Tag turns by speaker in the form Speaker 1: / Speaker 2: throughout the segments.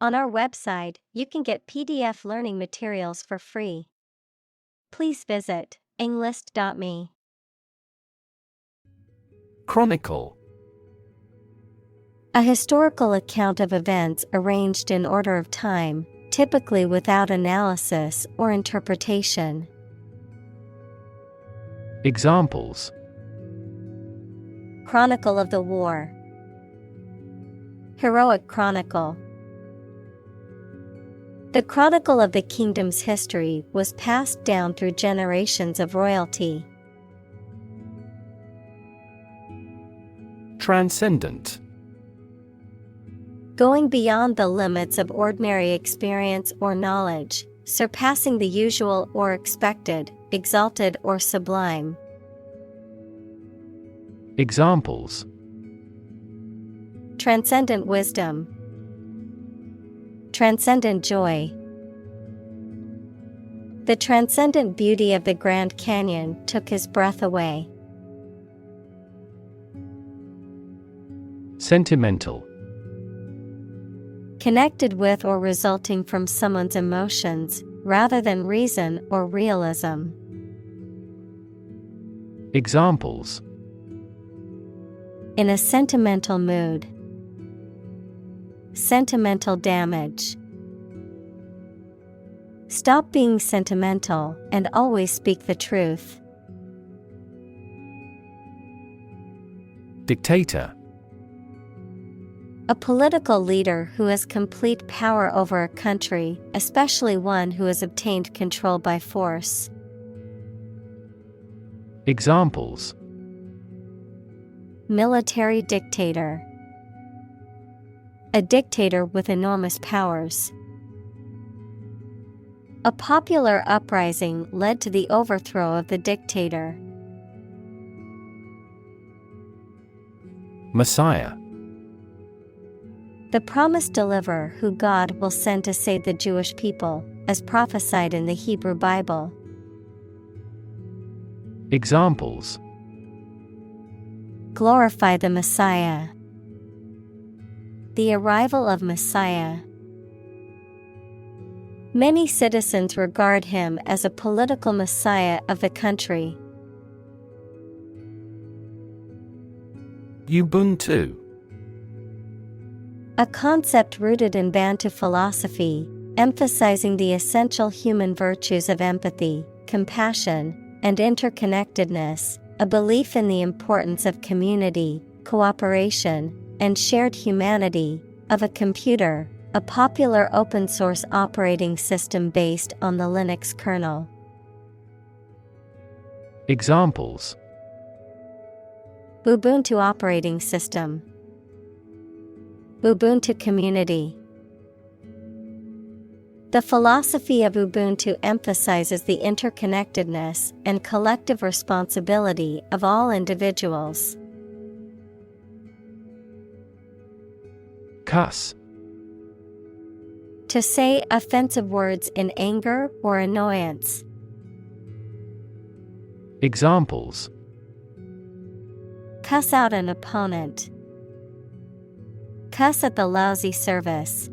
Speaker 1: On our website, you can get PDF learning materials for free. Please visit englist.me.
Speaker 2: Chronicle.
Speaker 1: A historical account of events arranged in order of time, typically without analysis or interpretation.
Speaker 2: Examples:
Speaker 1: Chronicle of the war. Heroic chronicle. The chronicle of the kingdom's history was passed down through generations of royalty.
Speaker 2: Transcendent.
Speaker 1: Going beyond the limits of ordinary experience or knowledge, surpassing the usual or expected, exalted or sublime.
Speaker 2: Examples:
Speaker 1: Transcendent wisdom. Transcendent joy. The transcendent beauty of the Grand Canyon took his breath away.
Speaker 2: Sentimental.
Speaker 1: Connected with or resulting from someone's emotions, rather than reason or realism.
Speaker 2: Examples:
Speaker 1: In a sentimental mood. Sentimental damage. Stop being sentimental and always speak the truth.
Speaker 2: Dictator.
Speaker 1: A political leader who has complete power over a country, especially one who has obtained control by force.
Speaker 2: Examples:
Speaker 1: Military dictator. A dictator with enormous powers. A popular uprising led to the overthrow of the dictator.
Speaker 2: Messiah.
Speaker 1: The promised deliverer who God will send to save the Jewish people, as prophesied in the Hebrew Bible.
Speaker 2: Examples:
Speaker 1: Glorify the Messiah. The arrival of Messiah. Many citizens regard him as a political messiah of the country.
Speaker 2: Ubuntu.
Speaker 1: A concept rooted in Bantu philosophy, emphasizing the essential human virtues of empathy, compassion, and interconnectedness, a belief in the importance of community, cooperation, and shared humanity, of a computer, a popular open-source operating system based on the Linux kernel.
Speaker 2: Examples:
Speaker 1: Ubuntu operating system. Ubuntu community. The philosophy of Ubuntu emphasizes the interconnectedness and collective responsibility of all individuals.
Speaker 2: Cuss.
Speaker 1: To say offensive words in anger or annoyance.
Speaker 2: Examples:
Speaker 1: Cuss out an opponent. Cuss at the lousy service.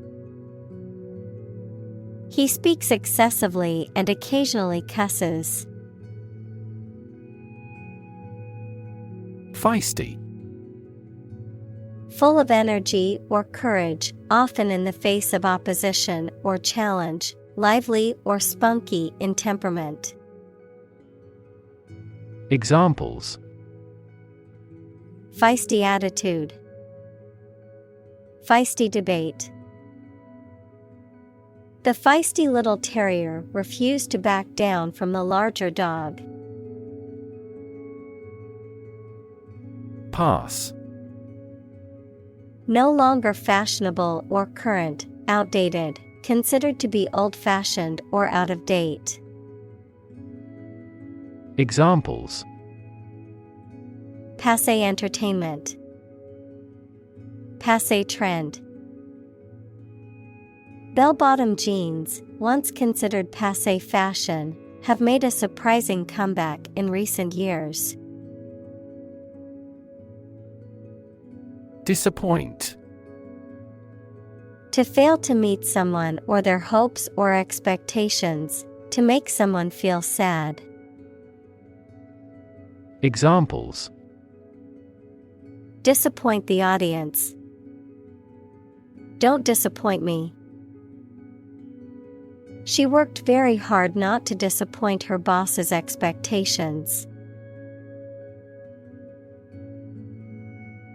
Speaker 1: He speaks excessively and occasionally cusses.
Speaker 2: Feisty.
Speaker 1: Full of energy or courage, often in the face of opposition or challenge, lively or spunky in temperament.
Speaker 2: Examples:
Speaker 1: Feisty attitude. Feisty debate. The feisty little terrier refused to back down from the larger dog.
Speaker 2: Pass.
Speaker 1: No longer fashionable or current, outdated, considered to be old-fashioned or out of date.
Speaker 2: Examples:
Speaker 1: Passé entertainment. Passé trend. Bell-bottom jeans, once considered passé fashion, have made a surprising comeback in recent years.
Speaker 2: Disappoint.
Speaker 1: To fail to meet someone or their hopes or expectations, to make someone feel sad.
Speaker 2: Examples:
Speaker 1: Disappoint the audience. Don't disappoint me. She worked very hard not to disappoint her boss's expectations.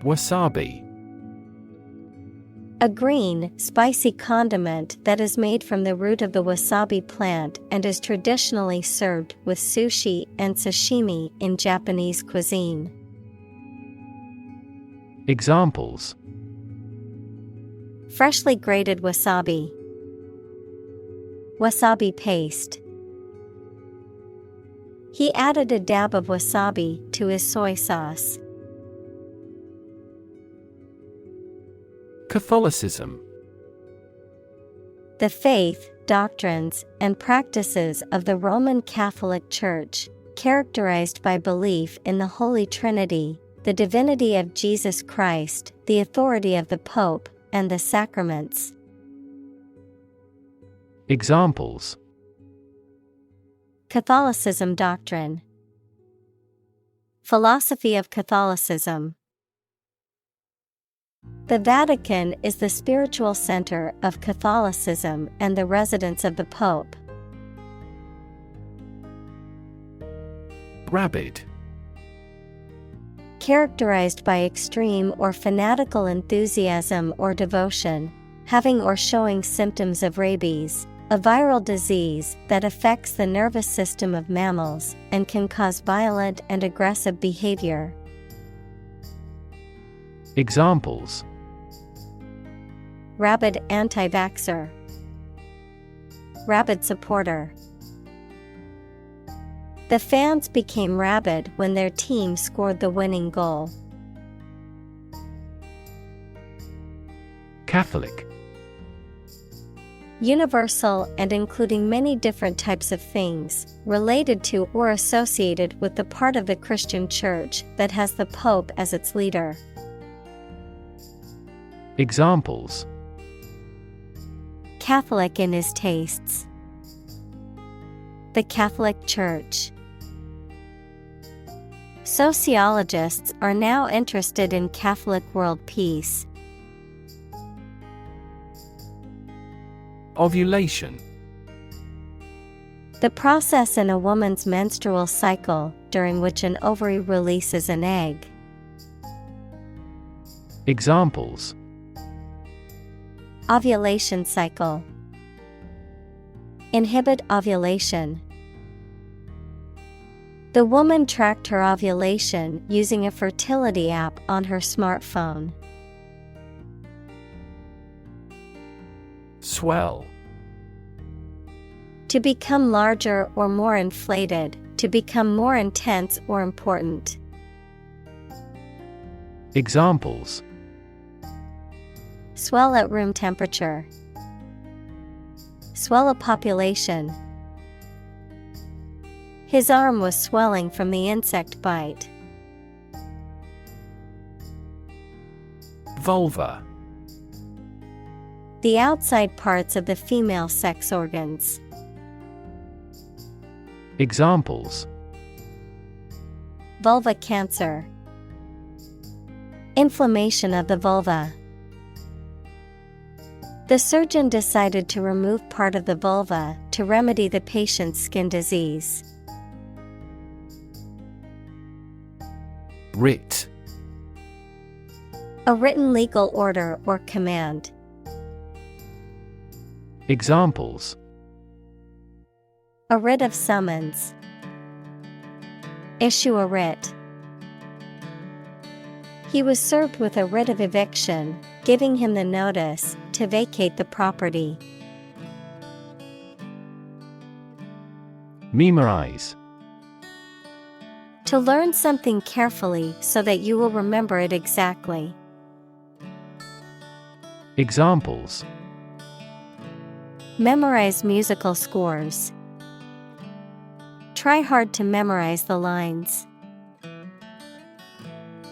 Speaker 2: Wasabi.
Speaker 1: A green, spicy condiment that is made from the root of the wasabi plant and is traditionally served with sushi and sashimi in Japanese cuisine.
Speaker 2: Examples:
Speaker 1: Freshly grated wasabi. Wasabi paste. He added a dab of wasabi to his soy sauce.
Speaker 2: Catholicism.
Speaker 1: The faith, doctrines, and practices of the Roman Catholic Church, characterized by belief in the Holy Trinity, the divinity of Jesus Christ, the authority of the Pope, and the sacraments.
Speaker 2: Examples:
Speaker 1: Catholicism doctrine. Philosophy of Catholicism. The Vatican is the spiritual center of Catholicism and the residence of the Pope.
Speaker 2: Rabid.
Speaker 1: Characterized by extreme or fanatical enthusiasm or devotion, having or showing symptoms of rabies, a viral disease that affects the nervous system of mammals and can cause violent and aggressive behavior.
Speaker 2: Examples:
Speaker 1: Rabid anti-vaxxer. Rabid supporter. The fans became rabid when their team scored the winning goal.
Speaker 2: Catholic.
Speaker 1: Universal and including many different types of things, related to or associated with the part of the Christian Church that has the Pope as its leader.
Speaker 2: Examples:
Speaker 1: Catholic in his tastes. The Catholic Church. Sociologists are now interested in Catholic world peace.
Speaker 2: Ovulation.
Speaker 1: The process in a woman's menstrual cycle during which an ovary releases an egg.
Speaker 2: Examples:
Speaker 1: Ovulation cycle. Inhibit ovulation. The woman tracked her ovulation using a fertility app on her smartphone.
Speaker 2: Swell.
Speaker 1: To become larger or more inflated, to become more intense or important.
Speaker 2: Examples:
Speaker 1: Swell at room temperature. Swell a population. His arm was swelling from the insect bite.
Speaker 2: Vulva.
Speaker 1: The outside parts of the female sex organs.
Speaker 2: Examples:
Speaker 1: Vulva cancer. Inflammation of the vulva. The surgeon decided to remove part of the vulva to remedy the patient's skin disease.
Speaker 2: Writ.
Speaker 1: A written legal order or command.
Speaker 2: Examples:
Speaker 1: A writ of summons. Issue a writ. He was served with a writ of eviction, giving him the notice to vacate the property.
Speaker 2: Memorize.
Speaker 1: To learn something carefully so that you will remember it exactly.
Speaker 2: Examples:
Speaker 1: Memorize musical scores. Try hard to memorize the lines.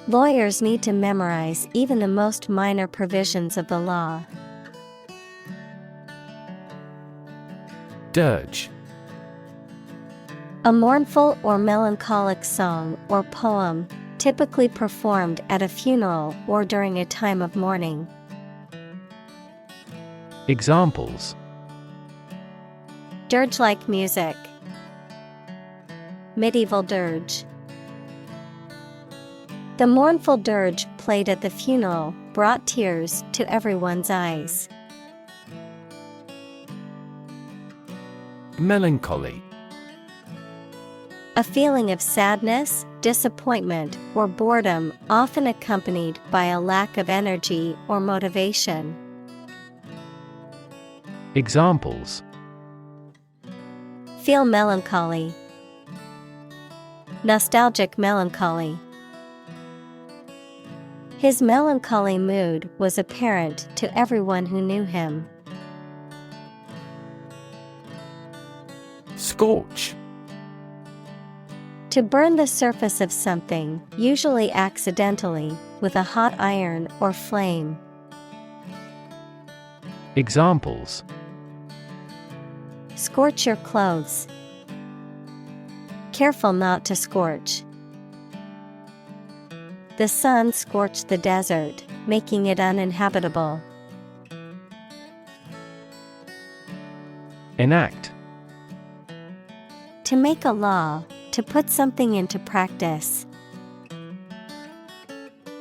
Speaker 1: Lawyers need to memorize even the most minor provisions of the law.
Speaker 2: Dirge.
Speaker 1: A mournful or melancholic song or poem, typically performed at a funeral or during a time of mourning.
Speaker 2: Examples:
Speaker 1: Dirge-like music. Medieval dirge. The mournful dirge played at the funeral brought tears to everyone's eyes.
Speaker 2: Melancholy.
Speaker 1: A feeling of sadness, disappointment, or boredom, often accompanied by a lack of energy or motivation.
Speaker 2: Examples:
Speaker 1: Feel melancholy. Nostalgic melancholy. His melancholy mood was apparent to everyone who knew him.
Speaker 2: Scorch.
Speaker 1: To burn the surface of something, usually accidentally, with a hot iron or flame.
Speaker 2: Examples:
Speaker 1: Scorch your clothes. Careful not to scorch. The sun scorched the desert, making it uninhabitable.
Speaker 2: Enact.
Speaker 1: To make a law, to put something into practice.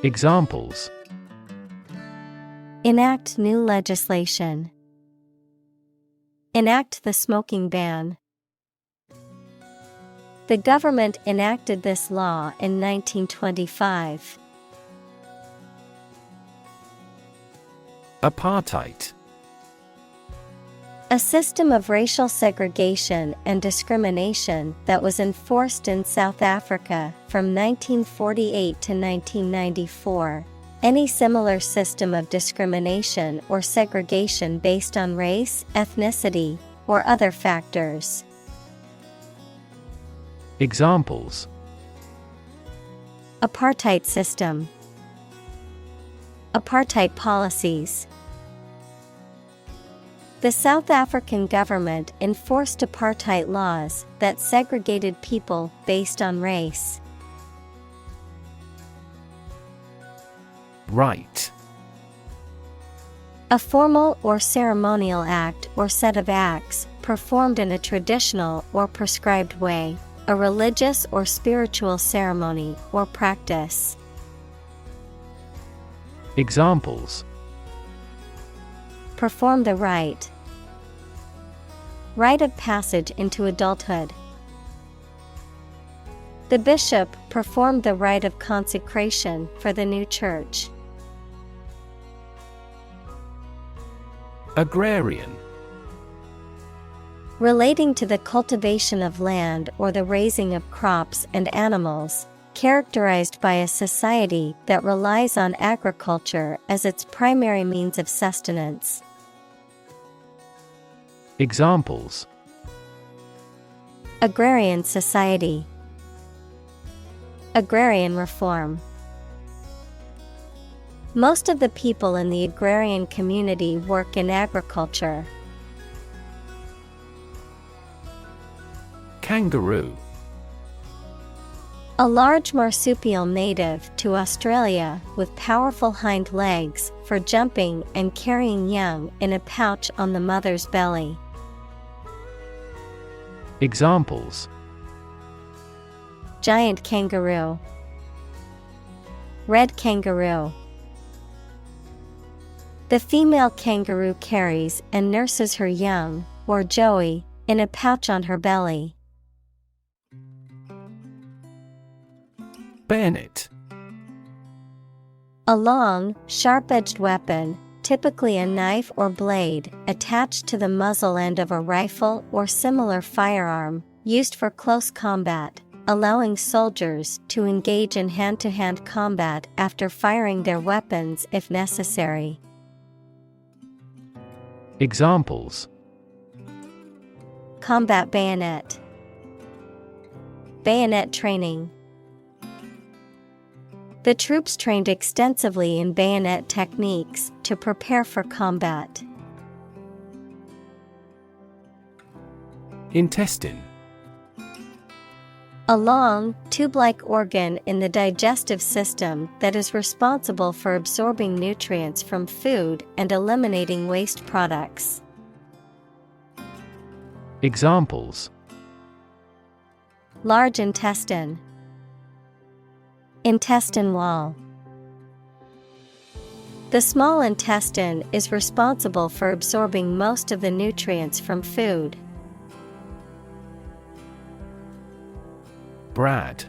Speaker 2: Examples:
Speaker 1: Enact new legislation. Enact the smoking ban. The government enacted this law in 1925.
Speaker 2: Apartheid.
Speaker 1: A system of racial segregation and discrimination that was enforced in South Africa from 1948 to 1994. Any similar system of discrimination or segregation based on race, ethnicity, or other factors.
Speaker 2: Examples:
Speaker 1: Apartheid system. Apartheid policies. The South African government enforced apartheid laws that segregated people based on race.
Speaker 2: Rite.
Speaker 1: A formal or ceremonial act or set of acts performed in a traditional or prescribed way, a religious or spiritual ceremony or practice.
Speaker 2: Examples:
Speaker 1: Perform the rite. Rite of passage into adulthood. The bishop performed the rite of consecration for the new church.
Speaker 2: Agrarian.
Speaker 1: Relating to the cultivation of land or the raising of crops and animals, characterized by a society that relies on agriculture as its primary means of sustenance.
Speaker 2: Examples:
Speaker 1: Agrarian society. Agrarian reform. Most of the people in the agrarian community work in agriculture.
Speaker 2: Kangaroo.
Speaker 1: A large marsupial native to Australia with powerful hind legs for jumping and carrying young in a pouch on the mother's belly.
Speaker 2: Examples:
Speaker 1: Giant kangaroo. Red kangaroo. The female kangaroo carries and nurses her young, or joey, in a pouch on her belly.
Speaker 2: Bayonet.
Speaker 1: A long, sharp-edged weapon, typically a knife or blade, attached to the muzzle end of a rifle or similar firearm, used for close combat, allowing soldiers to engage in hand-to-hand combat after firing their weapons if necessary.
Speaker 2: Examples:
Speaker 1: Combat bayonet. Bayonet training. The troops trained extensively in bayonet techniques to prepare for combat.
Speaker 2: Intestine.
Speaker 1: A long, tube-like organ in the digestive system that is responsible for absorbing nutrients from food and eliminating waste products.
Speaker 2: Examples:
Speaker 1: Large intestine. Intestine wall. The small intestine is responsible for absorbing most of the nutrients from food.
Speaker 2: Brad.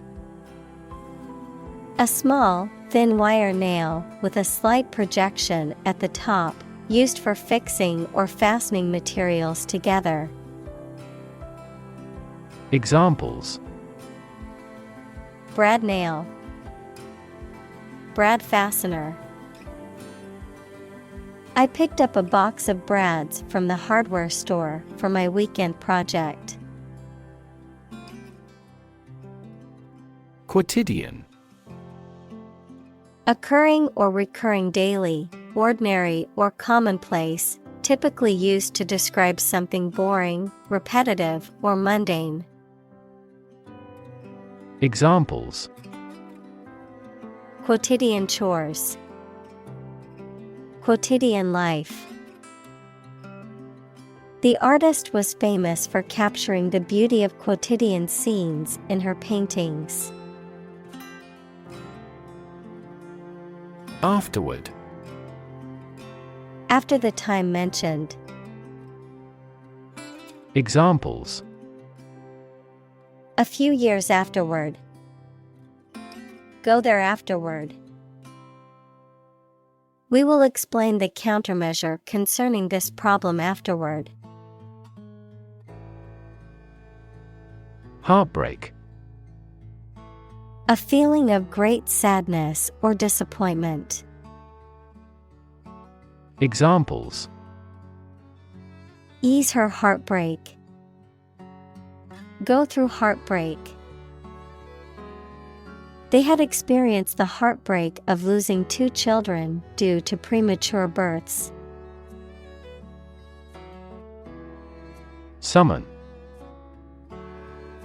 Speaker 1: A small, thin wire nail with a slight projection at the top, used for fixing or fastening materials together.
Speaker 2: Examples:
Speaker 1: Brad nail. Brad fastener. I picked up a box of brads from the hardware store for my weekend project.
Speaker 2: Quotidian.
Speaker 1: Occurring or recurring daily, ordinary or commonplace, typically used to describe something boring, repetitive, or mundane.
Speaker 2: Examples:
Speaker 1: Quotidian chores. Quotidian life. The artist was famous for capturing the beauty of quotidian scenes in her paintings.
Speaker 2: Afterward.
Speaker 1: After the time mentioned.
Speaker 2: Examples:
Speaker 1: A few years afterward. Go there afterward. We will explain the countermeasure concerning this problem afterward.
Speaker 2: Heartbreak.
Speaker 1: A feeling of great sadness or disappointment.
Speaker 2: Examples:
Speaker 1: Ease her heartbreak. Go through heartbreak. They had experienced the heartbreak of losing 2 children due to premature births.
Speaker 2: Summon.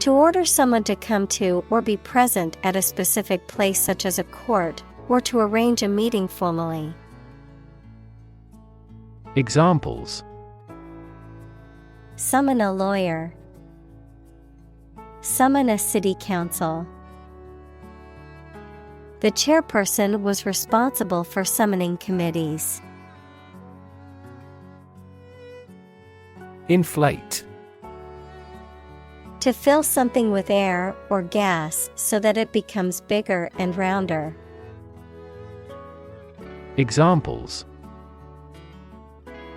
Speaker 1: To order someone to come to or be present at a specific place such as a court, or to arrange a meeting formally.
Speaker 2: Examples:
Speaker 1: Summon a lawyer. Summon a city council. The chairperson was responsible for summoning committees.
Speaker 2: Inflate.
Speaker 1: To fill something with air or gas so that it becomes bigger and rounder.
Speaker 2: Examples: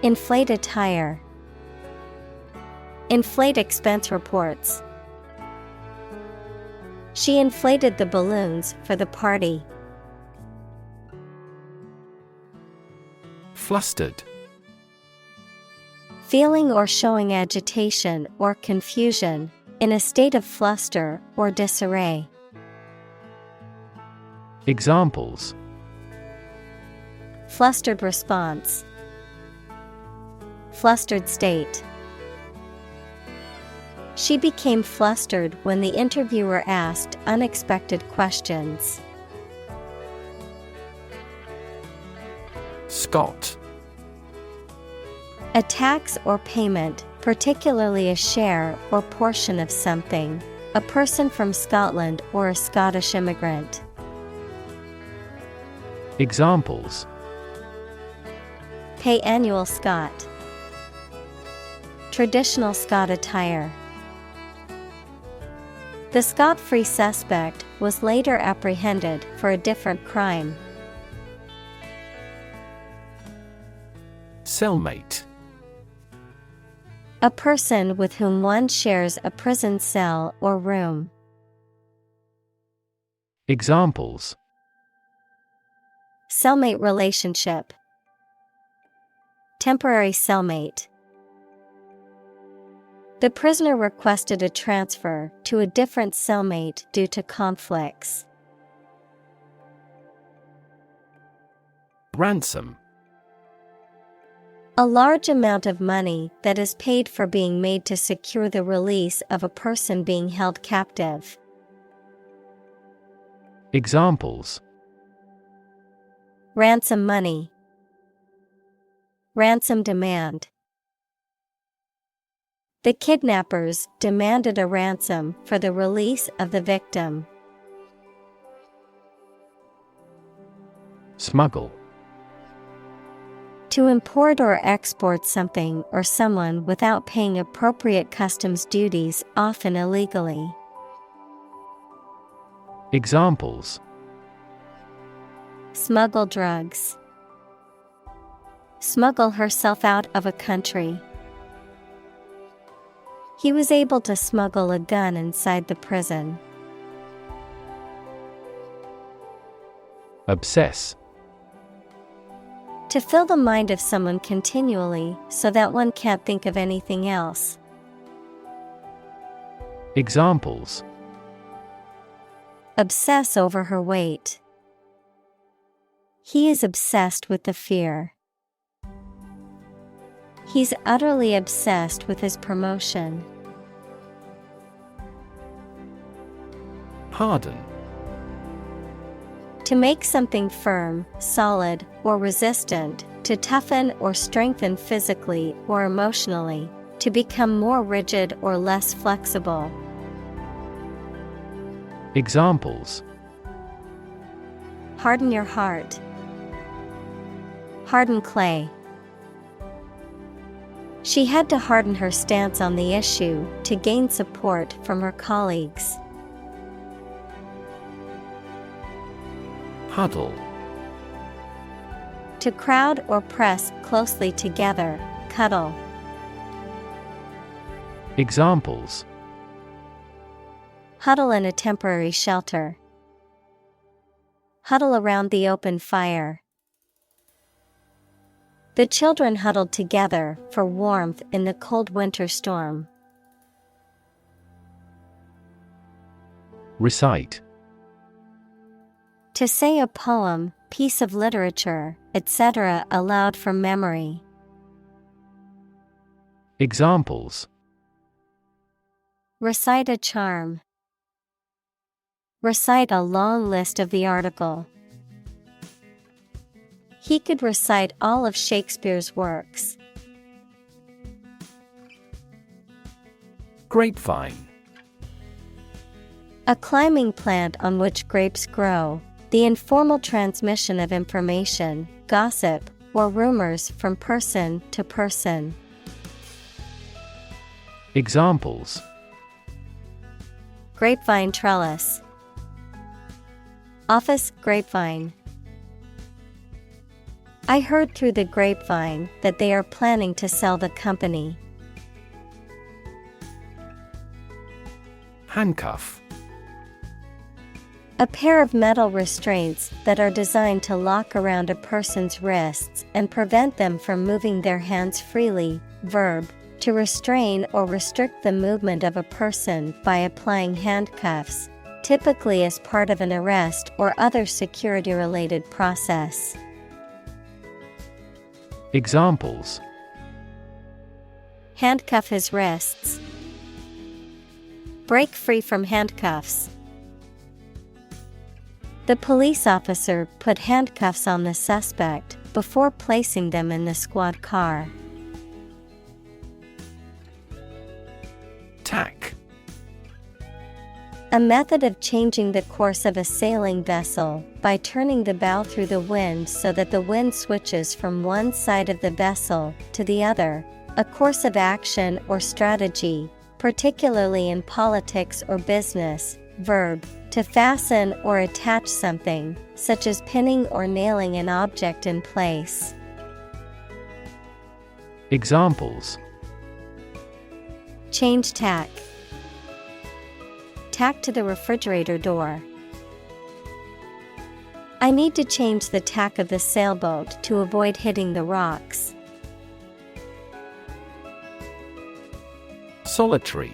Speaker 1: Inflate a tire. Inflate expense reports. She inflated the balloons for the party.
Speaker 2: Flustered.
Speaker 1: Feeling or showing agitation or confusion, in a state of fluster or disarray.
Speaker 2: Examples:
Speaker 1: Flustered response. Flustered state. She became flustered when the interviewer asked unexpected questions.
Speaker 2: Scot.
Speaker 1: A tax or payment, particularly a share or portion of something. A person from Scotland or a Scottish immigrant.
Speaker 2: Examples:
Speaker 1: Pay annual Scot. Traditional Scot attire. The scot-free suspect was later apprehended for a different crime.
Speaker 2: Cellmate.
Speaker 1: A person with whom one shares a prison cell or room.
Speaker 2: Examples:
Speaker 1: Cellmate relationship. Temporary cellmate. The prisoner requested a transfer to a different cellmate due to conflicts.
Speaker 2: Ransom.
Speaker 1: A large amount of money that is paid for being made to secure the release of a person being held captive.
Speaker 2: Examples:
Speaker 1: Ransom money. Ransom demand. The kidnappers demanded a ransom for the release of the victim.
Speaker 2: Smuggle.
Speaker 1: To import or export something or someone without paying appropriate customs duties, often illegally.
Speaker 2: Examples:
Speaker 1: Smuggle drugs. Smuggle herself out of a country. He was able to smuggle a gun inside the prison.
Speaker 2: Obsess.
Speaker 1: To fill the mind of someone continually so that one can't think of anything else.
Speaker 2: Examples:
Speaker 1: Obsess over her weight. He is obsessed with the fear. He's utterly obsessed with his promotion.
Speaker 2: Harden.
Speaker 1: To make something firm, solid, or resistant, to toughen or strengthen physically or emotionally, to become more rigid or less flexible.
Speaker 2: Examples:
Speaker 1: Harden your heart. Harden clay. She had to harden her stance on the issue to gain support from her colleagues.
Speaker 2: Huddle.
Speaker 1: To crowd or press closely together, cuddle.
Speaker 2: Examples:
Speaker 1: Huddle in a temporary shelter. Huddle around the open fire. The children huddled together for warmth in the cold winter storm.
Speaker 2: Recite.
Speaker 1: To say a poem, piece of literature, etc. aloud from memory.
Speaker 2: Examples:
Speaker 1: Recite a charm. Recite a long list of the article. He could recite all of Shakespeare's works.
Speaker 2: Grapevine.
Speaker 1: A climbing plant on which grapes grow. The informal transmission of information, gossip, or rumors from person to person.
Speaker 2: Examples:
Speaker 1: Grapevine trellis. Office grapevine. I heard through the grapevine that they are planning to sell the company.
Speaker 2: Handcuff.
Speaker 1: A pair of metal restraints that are designed to lock around a person's wrists and prevent them from moving their hands freely. Verb, to restrain or restrict the movement of a person by applying handcuffs, typically as part of an arrest or other security-related process.
Speaker 2: Examples:
Speaker 1: Handcuff his wrists. Break free from handcuffs. The police officer put handcuffs on the suspect before placing them in the squad car.
Speaker 2: Tack.
Speaker 1: A method of changing the course of a sailing vessel by turning the bow through the wind so that the wind switches from one side of the vessel to the other, a course of action or strategy, particularly in politics or business. Verb, to fasten or attach something, such as pinning or nailing an object in place.
Speaker 2: Examples:
Speaker 1: Change tack. Tack to the refrigerator door. I need to change the tack of the sailboat to avoid hitting the rocks.
Speaker 2: Solitary.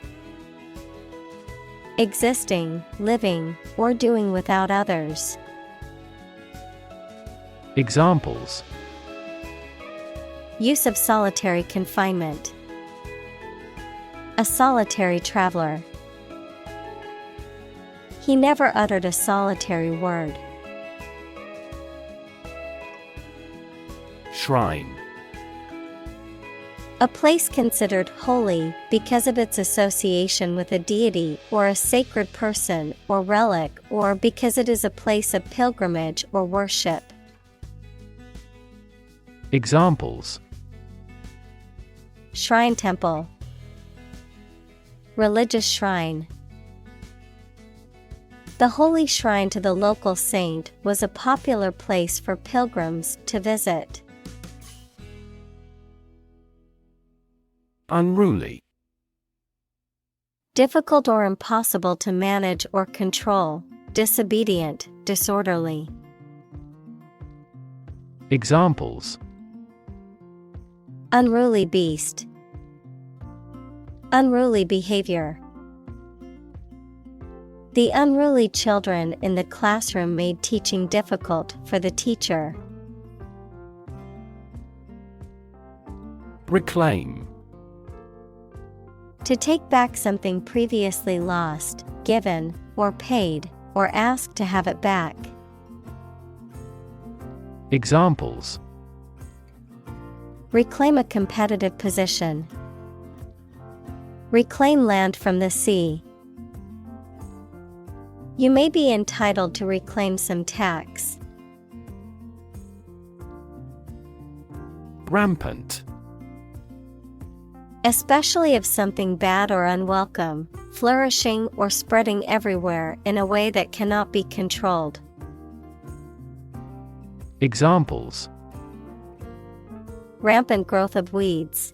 Speaker 1: Existing, living, or doing without others. Use of solitary confinement. A solitary traveler. He never uttered a solitary word.
Speaker 2: Shrine.
Speaker 1: A place considered holy because of its association with a deity or a sacred person or relic, or because it is a place of pilgrimage or worship.
Speaker 2: Examples:
Speaker 1: Shrine temple. Religious shrine. The holy shrine to the local saint was a popular place for pilgrims to visit.
Speaker 2: Unruly.
Speaker 1: Difficult or impossible to manage or control, disobedient, disorderly.
Speaker 2: Examples:
Speaker 1: Unruly beast. Unruly behavior. The unruly children in the classroom made teaching difficult for the teacher.
Speaker 2: Reclaim.
Speaker 1: To take back something previously lost, given, or paid, or ask to have it back.
Speaker 2: Examples:
Speaker 1: Reclaim a competitive position. Reclaim land from the sea. You may be entitled to reclaim some tax.
Speaker 2: Rampant.
Speaker 1: Especially of something bad or unwelcome, flourishing or spreading everywhere in a way that cannot be controlled.
Speaker 2: Examples:
Speaker 1: Rampant growth of weeds.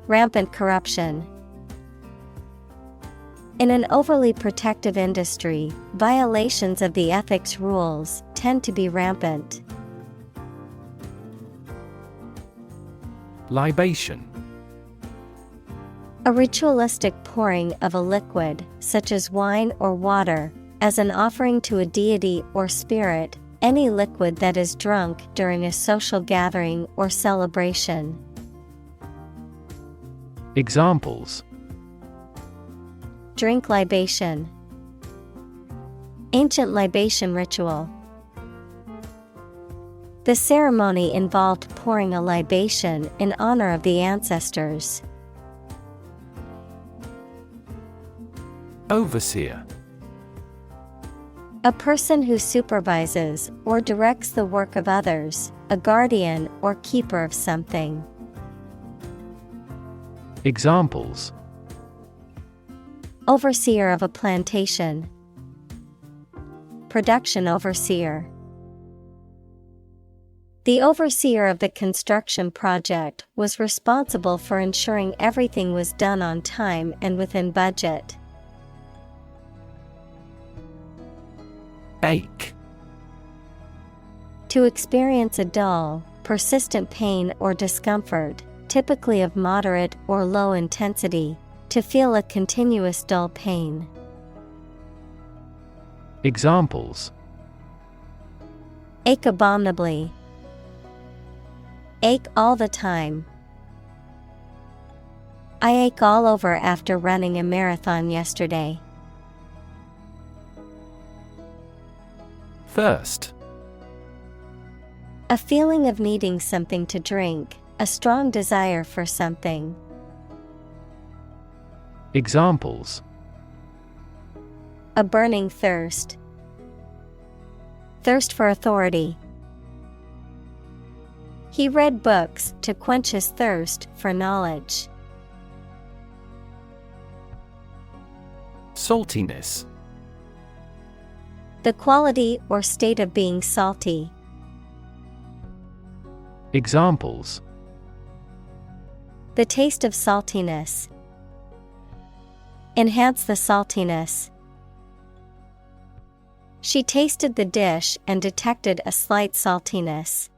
Speaker 1: Rampant corruption. In an overly protective industry, violations of the ethics rules tend to be rampant.
Speaker 2: Libation.
Speaker 1: A ritualistic pouring of a liquid, such as wine or water, as an offering to a deity or spirit, any liquid that is drunk during a social gathering or celebration.
Speaker 2: Examples:
Speaker 1: Drink libation. Ancient libation ritual. The ceremony involved pouring a libation in honor of the ancestors.
Speaker 2: Overseer.
Speaker 1: A person who supervises or directs the work of others, a guardian or keeper of something.
Speaker 2: Examples:
Speaker 1: Overseer of a plantation. Production overseer. The overseer of the construction project was responsible for ensuring everything was done on time and within budget.
Speaker 2: Ache.
Speaker 1: To experience a dull, persistent pain or discomfort, typically of moderate or low intensity, to feel a continuous dull pain.
Speaker 2: Examples:
Speaker 1: Ache abominably. Ache all the time. I ache all over after running a marathon yesterday.
Speaker 2: Thirst.
Speaker 1: A feeling of needing something to drink, a strong desire for something.
Speaker 2: Examples:
Speaker 1: A burning thirst. Thirst for authority. He read books to quench his thirst for knowledge.
Speaker 2: Saltiness.
Speaker 1: The quality or state of being salty.
Speaker 2: Examples:
Speaker 1: The taste of saltiness. Enhance the saltiness. She tasted the dish and detected a slight saltiness.